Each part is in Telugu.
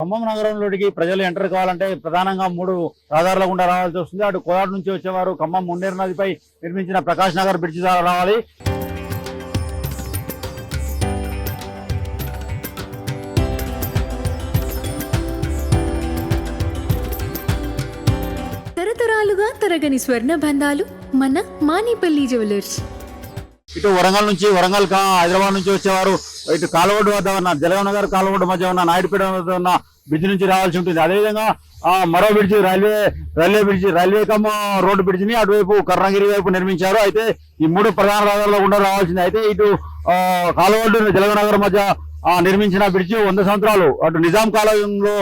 ఖమ్మం నగరంలోకి ప్రజలు ఎంటర్ కావాలంటే ప్రధానంగా 3 రహదారుల గుండా రావాల్సి వస్తుంది. అటు కోదాడు నుంచి వచ్చేవారు ఖమ్మం మున్నేరు నదిపై నిర్మించిన ప్రకాష్ నగర్ బ్రిడ్జి ద్వారా రావాలి. తరతరాలుగా తరగని స్వర్ణ బంధాలు మన మానిపల్లి జ్యువెలర్స్. ఇటు వరంగల్ నుంచి హైదరాబాద్ నుంచి వచ్చేవారు ఇటు కాలువడ్డు వద్ద ఉన్న జలగం నగర్ కాలువడ్డు మధ్య ఉన్న నాయుడుపేట వద్ద ఉన్న బ్రిడ్జి నుంచి రావాల్సి ఉంటుంది. అదేవిధంగా మరో బ్రిడ్జి రైల్వే ఖమ్మం రోడ్డు బ్రిడ్జిని అటువైపు కర్ణగిరి వైపు నిర్మించారు. అయితే ఈ 3 ప్రధాన రహదారుల గుండా రావాల్సింది. అయితే ఇటు కాలువడ్డు జలగం నగర్ మధ్య నిర్మించిన బ్రిడ్జి 100 సంవత్సరాలు, అటు నిజాం కాలంలో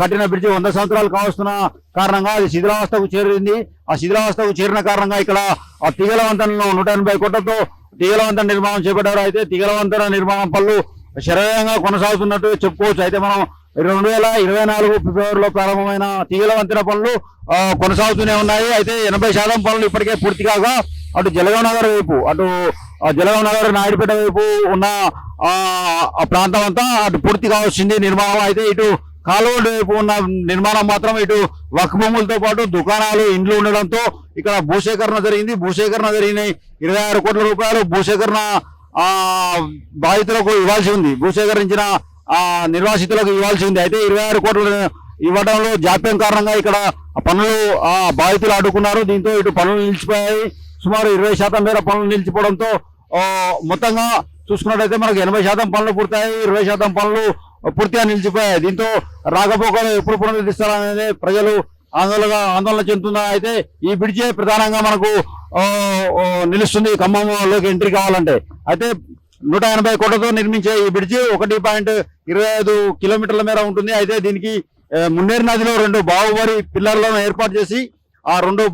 కట్టిన బ్రిడ్జి 100 సంవత్సరాలు కావస్తున్న కారణంగా అది శిథిలావస్థకు చేరింది. ఆ శిథిలావస్థకు చేరిన కారణంగా ఇక్కడ ఆ తీగల వంతెనను 180 కోట్లతో తీగల వంతెన నిర్మాణం చేపట్టారు. అయితే తీగల వంతెన నిర్మాణం పనులు శరవేగంగా కొనసాగుతున్నట్టు చెప్పుకోవచ్చు. అయితే మనం 2024 ఫిబ్రవరిలో ప్రారంభమైన తీగల వంతెన పనులు కొనసాగుతూనే ఉన్నాయి. అయితే 80% పనులు ఇప్పటికే పూర్తి కాగా అటు జలగం నగర్ వైపు, అటు జలగం నగర్ నాయుడుపేట వైపు ఉన్న ఆ ప్రాంతం అంతా అటు పూర్తిగా వచ్చింది నిర్మాణం. అయితే ఇటు కాలువడ్డు వైపు ఉన్న నిర్మాణం మాత్రం ఇటు వక్ఫ్ భూములతో పాటు దుకాణాలు, ఇండ్లు ఉండడంతో ఇక్కడ భూసేకరణ జరిగింది. భూసేకరణ జరిగిన 26 కోట్ల రూపాయలు భూసేకరణ బాధితులకు ఇవ్వాల్సి ఉంది, భూసేకరించిన నిర్వాసితులకు ఇవ్వాల్సి ఉంది. అయితే 26 కోట్లు ఇవ్వడంలో జాప్యం కారణంగా ఇక్కడ పనులు బాధితులు అడ్డుకున్నారు. దీంతో ఇటు పనులు నిలిచిపోయాయి. సుమారు 20% మేర పనులు నిలిచిపోవడంతో మొత్తంగా చూసుకున్నట్టయితే మనకు 80% పనులు పూర్తయ్యాయి, 20% పనులు పూర్తిగా నిలిచిపోయాయి. దీంతో రాకపోకలు ఎప్పుడు పునరుద్ధరిస్తారనేది ప్రజలు ఆందోళన చెందుతున్నారు. అయితే ఈ బ్రిడ్జి ప్రధానంగా మనకు నిలుస్తుంది ఖమ్మంలోకి ఎంట్రీ కావాలంటే. అయితే 180 కోట్లతో నిర్మించే ఈ బ్రిడ్జి 1.25 కిలోమీటర్ల మేర ఉంటుంది. అయితే దీనికి మున్నేరు నదిలో 2 బాహుబలి పిల్లర్లను ఏర్పాటు చేసి ఆ 2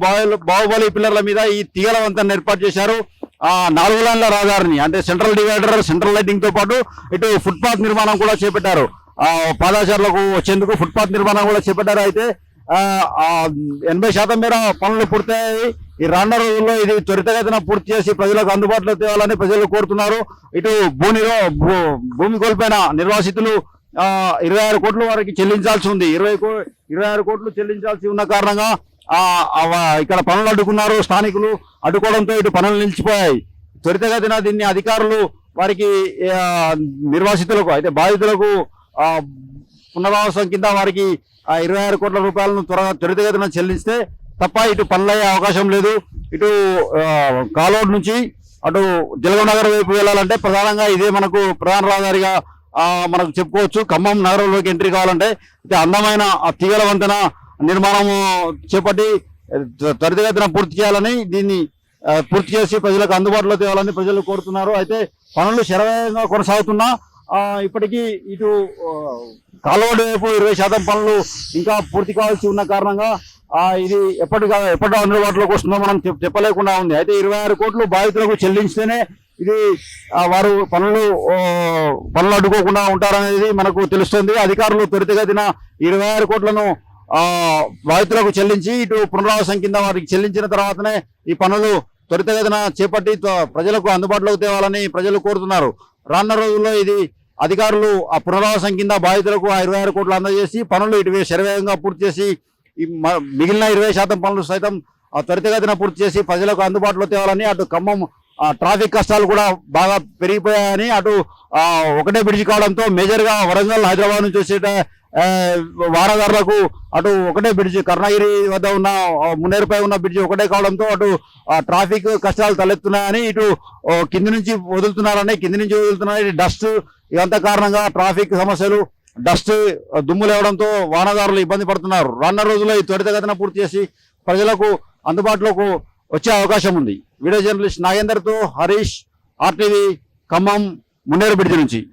బాహుబలి పిల్లర్ల మీద ఈ తీగల వంతెన ఏర్పాటు చేశారు. 4 లైన్ల రహదారిని, అంటే సెంట్రల్ డివైడర్, సెంట్రల్ లైటింగ్ తో పాటు ఇటు ఫుట్పాత్ నిర్మాణం కూడా చేపట్టారు. పాదచారులకు వచ్చేందుకు ఫుట్పాత్ నిర్మాణం కూడా చేపట్టారు. అయితే 80% మేర పనులు పూర్తయ్యాయి. ఈ రానున్న రోజుల్లో ఇది త్వరితగతిన పూర్తి చేసి ప్రజలకు అందుబాటులో తేవాలని ప్రజలు కోరుతున్నారు. ఇటు భూమి కోల్పోయిన నిర్వాసితులు 26 కోట్ల వరకు చెల్లించాల్సి ఉంది. 26 కోట్లు చెల్లించాల్సి ఉన్న కారణంగా ఇక్కడ పనులు అడ్డుకున్నారు. స్థానికులు అడ్డుకోవడంతో ఇటు పనులు నిలిచిపోయాయి. త్వరితగతిన దీన్ని అధికారులు వారికి నిర్వాసితులకు, అయితే బాధితులకు పునరావాసం కింద వారికి 26 కోట్ల రూపాయలను త్వరితగతిన చెల్లిస్తే తప్ప ఇటు పనులయ్యే అవకాశం లేదు. ఇటు కాలోడ్ నుంచి అటు జలగం నగర్ వైపు వెళ్ళాలంటే ప్రధానంగా ఇదే మనకు ప్రధాన రహదారిగా మనకు చెప్పుకోవచ్చు. ఖమ్మం నగరంలోకి ఎంట్రీ కావాలంటే అయితే అందమైన తీగల వంతెన నిర్మాణం చేపట్టి త్వరితగతిన పూర్తి చేయాలని, దీన్ని పూర్తి చేసి ప్రజలకు అందుబాటులో తేవాలని ప్రజలు కోరుతున్నారు. అయితే పనులు శరవేగంగా కొనసాగుతున్నా ఇప్పటికీ ఇటు కాలువడ్డు వైపు 20% పనులు ఇంకా పూర్తి కావాల్సి ఉన్న కారణంగా ఇది ఎప్పటి అందుబాటులోకి వస్తుందో మనం చెప్పలేకుండా ఉంది. అయితే 26 కోట్లు బాధితులకు చెల్లించితేనే ఇది వారు పనులు అడ్డుకోకుండా ఉంటారనేది మనకు తెలుస్తుంది. అధికారులు త్వరితగతిన 26 కోట్లను బాధితులకు చెల్లించి ఇటు పునరావాసం కింద వారికి చెల్లించిన తర్వాతనే ఈ పనులు త్వరితగతిన చేపట్టి ప్రజలకు అందుబాటులోకి తేవాలని ప్రజలు కోరుతున్నారు. రానున్న రోజుల్లో ఇది అధికారులు ఆ పునరావాసం కింద బాధితులకు 26 కోట్లు అందజేసి పనులు ఇటు శరవేగంగా పూర్తి చేసి మిగిలిన 20% పనులు సైతం త్వరితగతిన పూర్తి చేసి ప్రజలకు అందుబాటులో తేవాలని, అటు ఖమ్మం ట్రాఫిక్ కష్టాలు కూడా బాగా పెరిగిపోయాయని, అటు ఒకటే బ్రిడ్జి కావడంతో మేజర్గా వరంగల్, హైదరాబాద్ నుంచి వచ్చే వారదారులకు అటు ఒకటే బ్రిడ్జి, కర్ణగిరి వద్ద ఉన్న మున్నేరుపై ఉన్న బ్రిడ్జి ఒకటే కావడంతో అటు ట్రాఫిక్ కష్టాలు తలెత్తున్నాయని, ఇటు కింది నుంచి వదులుతున్నారని డస్ట్ ఇదంతా కారణంగా ట్రాఫిక్ సమస్యలు, డస్ట్ దుమ్ము లేవడంతో వాహనదారులు ఇబ్బంది పడుతున్నారు. రానున్న రోజుల్లో ఈ త్వరితగతిన పూర్తి చేసి ప్రజలకు అందుబాటులోకి వచ్చే అవకాశం ఉంది. వీడియో జర్నలిస్ట్ నాగేందర్తో హరీష్, RTV ఖమ్మం మున్నేరు బ్రిడ్జి నుంచి.